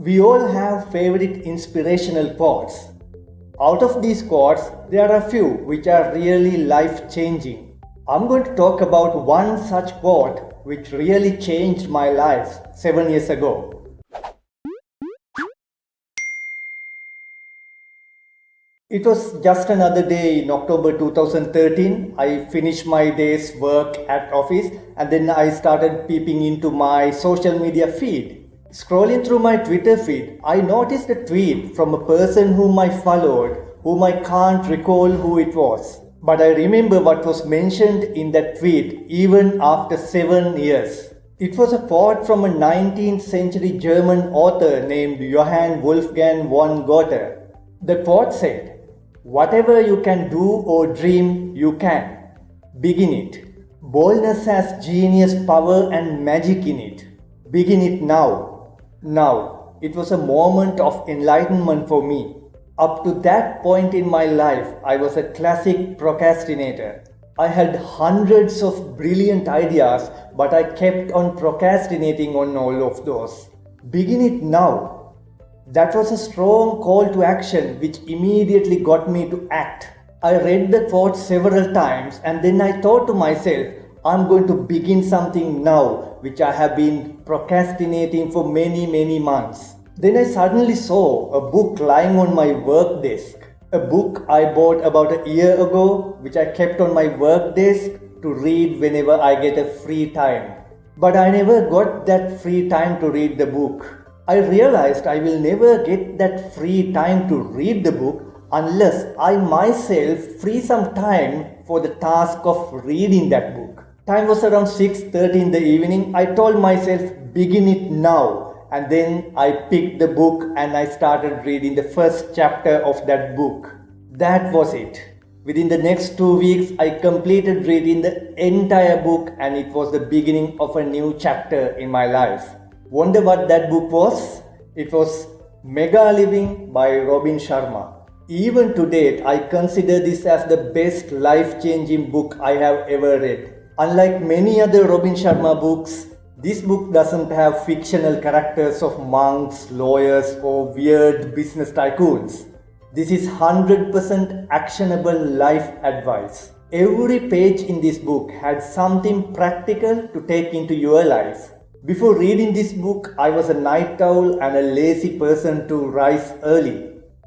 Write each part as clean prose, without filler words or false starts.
We all have favorite inspirational quotes. Out of these quotes, there are a few which are really life changing. I'm going to talk about one such quote which really changed my life 7 years ago. It was just another day in October 2013. I finished my day's work at office and then I started peeping into my social media feed. Scrolling through my Twitter feed, I noticed a tweet from a person whom I followed, whom I can't recall who it was. But I remember what was mentioned in that tweet even after 7 years. It was a quote from a 19th century German author named Johann Wolfgang von Goethe. The quote said, "Whatever you can do or dream, you can. Begin it. Boldness has genius, power, and magic in it. Begin it now." Now, it was a moment of enlightenment for me. Up to that point in my life, I was a classic procrastinator. I had hundreds of brilliant ideas, but I kept on procrastinating on all of those. Begin it now. That was a strong call to action which immediately got me to act. I read the quote several times and then I thought to myself, I'm going to begin something now which I have been procrastinating for many months. Then I suddenly saw a book lying on my work desk. A book I bought about a year ago which I kept on my work desk to read whenever I get a free time. But I never got that free time to read the book. I realized I will never get that free time to read the book unless I myself free some time for the task of reading that book. Time was around 6:30 in the evening. I told myself, begin it now. And then I picked the book and I started reading the first chapter of that book. That was it. Within the next 2 weeks, I completed reading the entire book and it was the beginning of a new chapter in my life. Wonder what that book was? It was Mega Living by Robin Sharma. Even to date, I consider this as the best life-changing book I have ever read. Unlike many other Robin Sharma books, this book doesn't have fictional characters of monks, lawyers, or weird business tycoons. This is 100% actionable life advice. Every page in this book had something practical to take into your life. Before reading this book, I was a night owl and a lazy person to rise early.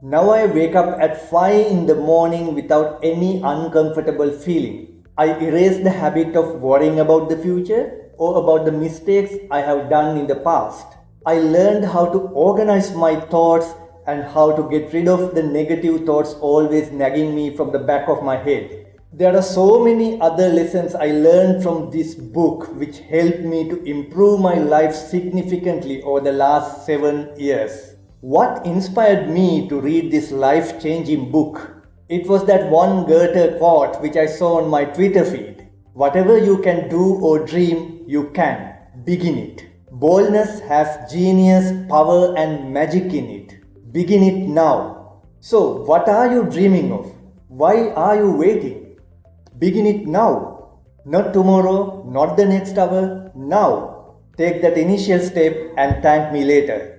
Now I wake up at 5 in the morning without any uncomfortable feeling. I erased the habit of worrying about the future or about the mistakes I have done in the past. I learned how to organize my thoughts and how to get rid of the negative thoughts always nagging me from the back of my head. There are so many other lessons I learned from this book which helped me to improve my life significantly over the last 7 years. What inspired me to read this life-changing book? It was that one Goethe quote which I saw on my Twitter feed. Whatever you can do or dream, you can. Begin it. Boldness has genius, power and magic in it. Begin it now. So, what are you dreaming of? Why are you waiting? Begin it now. Not tomorrow, not the next hour, now. Take that initial step and thank me later.